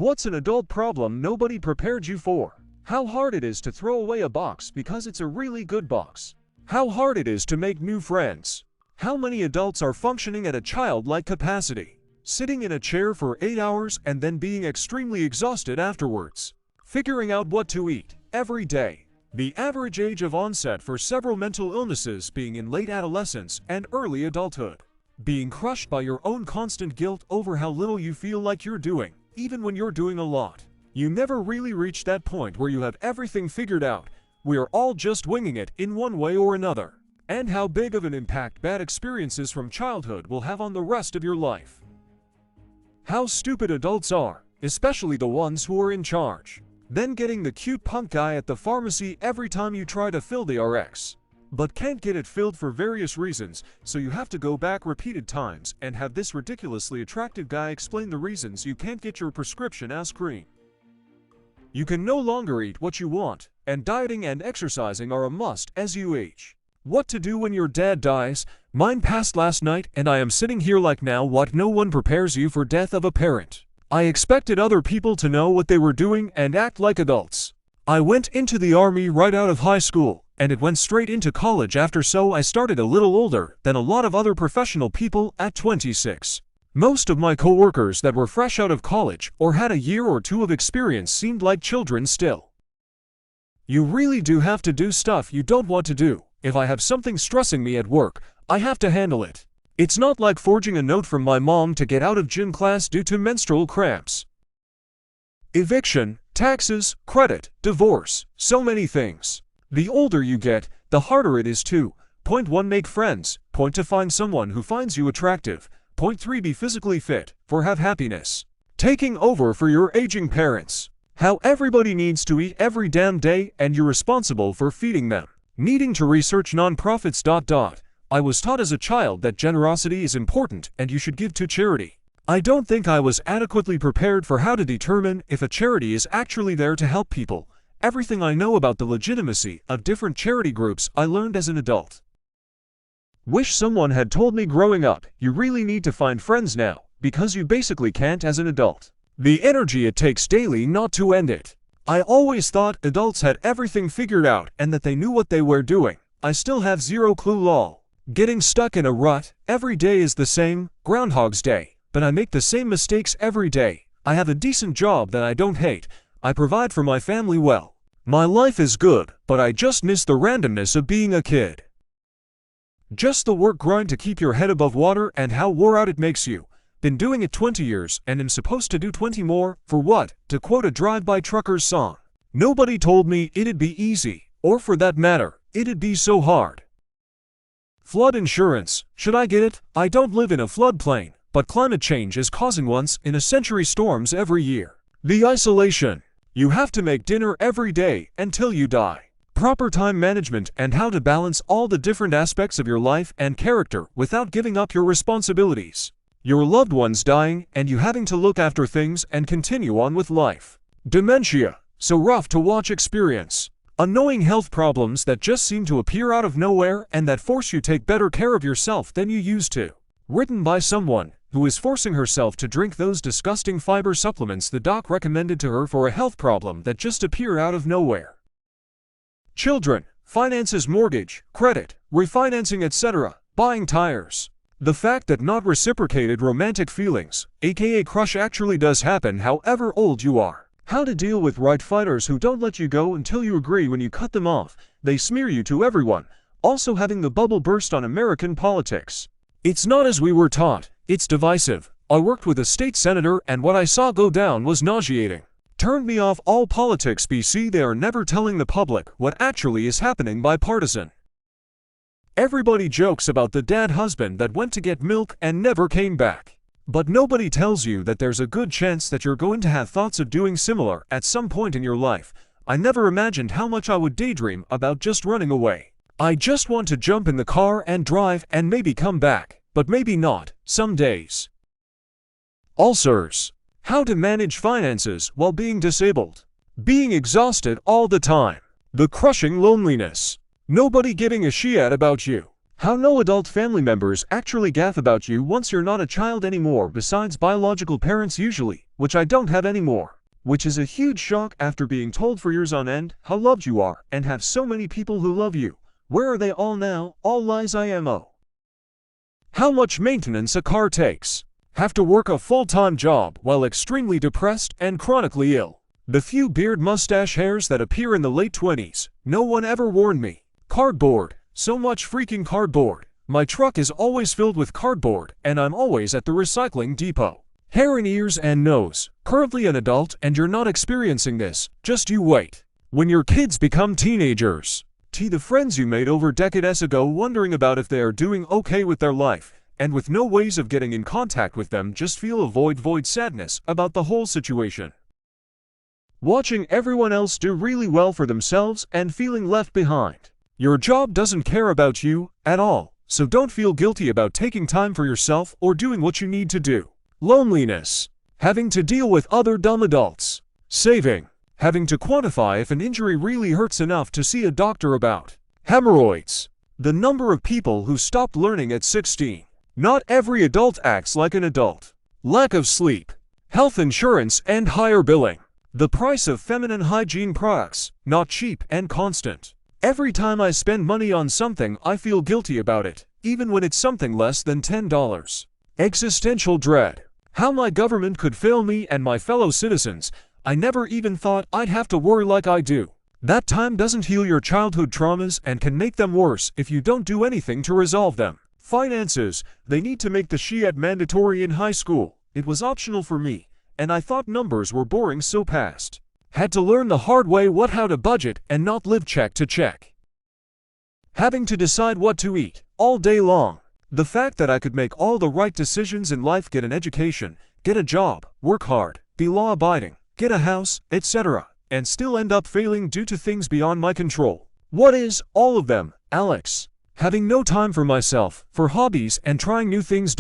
What's an adult problem nobody prepared you for? How hard it is to throw away a box because it's a really good box. How hard it is to make new friends. How many adults are functioning at a childlike capacity, sitting in a chair for 8 hours and then being extremely exhausted afterwards. Figuring out what to eat every day. The average age of onset for several mental illnesses being in late adolescence and early adulthood. Being crushed by your own constant guilt over how little you feel like you're doing, even when you're doing a lot. You never really reach that point where you have everything figured out. We are all just winging it in one way or another. And how big of an impact bad experiences from childhood will have on the rest of your life. How stupid adults are, especially the ones who are in charge. Then getting the cute punk guy at the pharmacy every time you try to fill the RX. But can't get it filled for various reasons, so you have to go back repeated times and have this ridiculously attractive guy explain the reasons you can't get your prescription aspirin. You can no longer eat what you want, and dieting and exercising are a must as you age. What to do when your dad dies? Mine passed last night and I am sitting here like now. What? No one prepares you for death of a parent. I expected other people to know what they were doing and act like adults. I went into the army right out of high school, and it went straight into college after, so I started a little older than a lot of other professional people at 26. Most of my coworkers that were fresh out of college or had a year or two of experience seemed like children still. You really do have to do stuff you don't want to do. If I have something stressing me at work, I have to handle it. It's not like forging a note from my mom to get out of gym class due to menstrual cramps. Eviction, taxes, credit, divorce, so many things. The older you get, the harder it is to. Point 1, make friends. Point 2, find someone who finds you attractive. Point 3, be physically fit. 4, have happiness. Taking over for your aging parents. How everybody needs to eat every damn day and you're responsible for feeding them. Needing to research nonprofits. I was taught as a child that generosity is important and you should give to charity. I don't think I was adequately prepared for how to determine if a charity is actually there to help people. Everything I know about the legitimacy of different charity groups I learned as an adult. Wish someone had told me growing up, you really need to find friends now, because you basically can't as an adult. The energy it takes daily not to end it. I always thought adults had everything figured out and that they knew what they were doing. I still have zero clue. Lol. Getting stuck in a rut. Every day is the same, Groundhog's Day, but I make the same mistakes every day. I have a decent job that I don't hate. I provide for my family well. My life is good, but I just miss the randomness of being a kid. Just the work grind to keep your head above water and how wore out it makes you. Been doing it 20 years and am supposed to do 20 more. For what? To quote a drive-by trucker's song. Nobody told me it'd be easy, or for that matter, it'd be so hard. Flood insurance. Should I get it? I don't live in a floodplain, but climate change is causing once-in-a-century storms every year. The isolation. You have to make dinner every day until you die. Proper time management and how to balance all the different aspects of your life and character without giving up your responsibilities. Your loved ones dying and you having to look after things and continue on with life. Dementia. So rough to watch experience. Annoying health problems that just seem to appear out of nowhere and that force you take better care of yourself than you used to. Written by someone who is forcing herself to drink those disgusting fiber supplements the doc recommended to her for a health problem that just appear out of nowhere. Children, finances, mortgage, credit, refinancing, etc., buying tires. The fact that not reciprocated romantic feelings, aka crush, actually does happen however old you are. How to deal with right fighters who don't let you go until you agree. When you cut them off, they smear you to everyone. Also having the bubble burst on American politics. It's not as we were taught, it's divisive. I worked with a state senator and what I saw go down was nauseating. Turned me off all politics. BC, they are never telling the public what actually is happening. Bipartisan. Everybody jokes about the dad husband that went to get milk and never came back. But nobody tells you that there's a good chance that you're going to have thoughts of doing similar at some point in your life. I never imagined how much I would daydream about just running away. I just want to jump in the car and drive and maybe come back, but maybe not, some days. Ulcers. How to manage finances while being disabled. Being exhausted all the time. The crushing loneliness. Nobody giving a shit about you. How no adult family members actually gaff about you once you're not a child anymore besides biological parents usually, which I don't have anymore. Which is a huge shock after being told for years on end how loved you are and have so many people who love you. Where are they all now? All lies IMO. How much maintenance a car takes. Have to work a full-time job while extremely depressed and chronically ill. The few beard mustache hairs that appear in the late 20s. No one ever warned me. Cardboard. So much freaking cardboard. My truck is always filled with cardboard and I'm always at the recycling depot. Hair in ears and nose. Currently an adult and you're not experiencing this. Just you wait. When your kids become teenagers. The friends you made over decades ago wondering about if they are doing okay with their life. And with no ways of getting in contact with them just feel a void sadness about the whole situation. Watching everyone else do really well for themselves and feeling left behind. Your job doesn't care about you at all, so don't feel guilty about taking time for yourself or doing what you need to do. Loneliness. Having to deal with other dumb adults. Saving. Having to quantify if an injury really hurts enough to see a doctor about. Hemorrhoids. The number of people who stopped learning at 16. Not every adult acts like an adult. Lack of sleep. Health insurance and higher billing. The price of feminine hygiene products, not cheap and constant. Every time I spend money on something, I feel guilty about it, even when it's something less than $10. Existential dread. How my government could fail me and my fellow citizens. I never even thought I'd have to worry like I do. That time doesn't heal your childhood traumas and can make them worse if you don't do anything to resolve them. Finances. They need to make the SHIAT mandatory in high school. It was optional for me, and I thought numbers were boring so past. Had to learn the hard way how to budget and not live check to check. Having to decide what to eat all day long. The fact that I could make all the right decisions in life, get an education, get a job, work hard, be law-abiding, get a house, etc., and still end up failing due to things beyond my control. What is all of them, Alex? Having no time for myself, for hobbies and trying new things.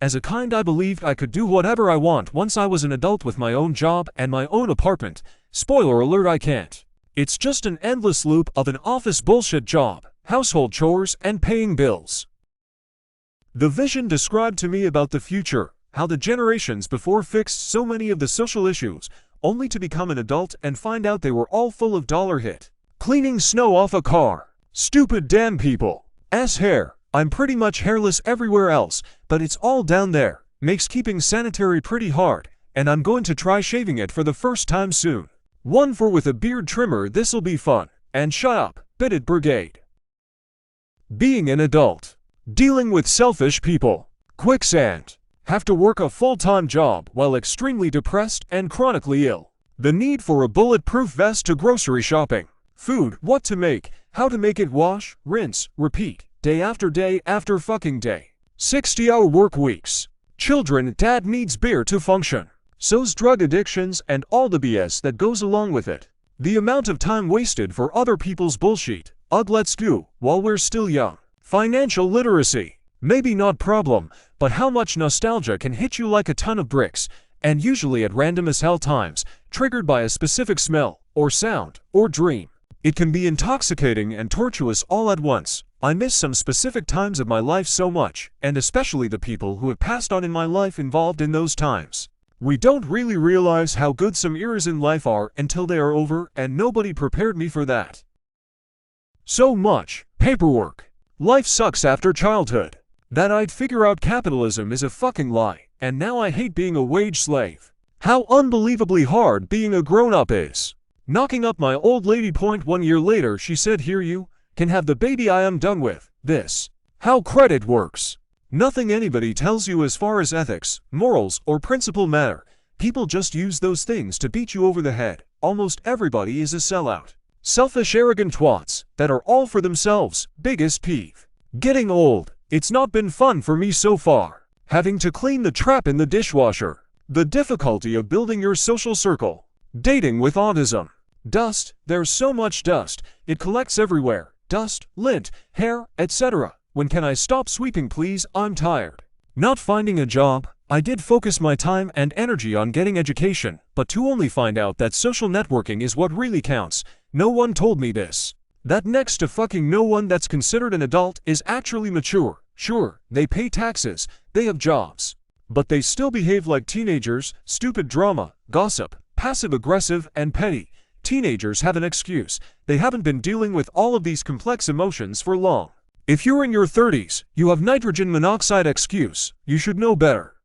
As a kind, I believed I could do whatever I want once I was an adult with my own job and my own apartment. Spoiler alert, I can't. It's just an endless loop of an office bullshit job, household chores, and paying bills. The vision described to me about the future, how the generations before fixed so many of the social issues, only to become an adult and find out they were all full of dollar hit. Cleaning snow off a car. Stupid damn people. Ass hair. I'm pretty much hairless everywhere else, but it's all down there. Makes keeping sanitary pretty hard, and I'm going to try shaving it for the first time soon. One for with a beard trimmer, this'll be fun. And shut up, Bitted Brigade. Being an adult. Dealing with selfish people. Quicksand. Have to work a full-time job while extremely depressed and chronically ill. The need for a bulletproof vest to grocery shopping. Food, what to make, how to make it, wash, rinse, repeat, day after fucking day. 60-hour work weeks. Children, dad needs beer to function. So's drug addictions and all the BS that goes along with it. The amount of time wasted for other people's bullshit. Ugh, let's go, while we're still young. Financial literacy. Maybe not problem, but how much nostalgia can hit you like a ton of bricks, and usually at random as hell times, triggered by a specific smell, or sound, or dream. It can be intoxicating and tortuous all at once. I miss some specific times of my life so much, and especially the people who have passed on in my life involved in those times. We don't really realize how good some eras in life are until they are over, and nobody prepared me for that. So much paperwork. Life sucks after childhood. That I'd figure out capitalism is a fucking lie, and now I hate being a wage slave. How unbelievably hard being a grown-up is. Knocking up my old lady. 1 year later she said, "Here you can have the baby, I am done with this." How credit works. Nothing anybody tells you as far as ethics, morals, or principle matter. People just use those things to beat you over the head. Almost everybody is a sellout. Selfish, arrogant twats that are all for themselves. Biggest peeve. Getting old. It's not been fun for me so far. Having to clean the trap in the dishwasher. The difficulty of building your social circle. Dating with autism. Dust. There's so much dust. It collects everywhere. Dust, lint, hair, etc. When can I stop sweeping, please? I'm tired. Not finding a job. I did focus my time and energy on getting education, but to only find out that social networking is what really counts. No one told me this. That next to fucking no one that's considered an adult is actually mature. Sure, they pay taxes, they have jobs. But they still behave like teenagers, stupid drama, gossip, passive-aggressive, and petty. Teenagers have an excuse. They haven't been dealing with all of these complex emotions for long. If you're in your 30s, you have nitrogen monoxide excuse. You should know better.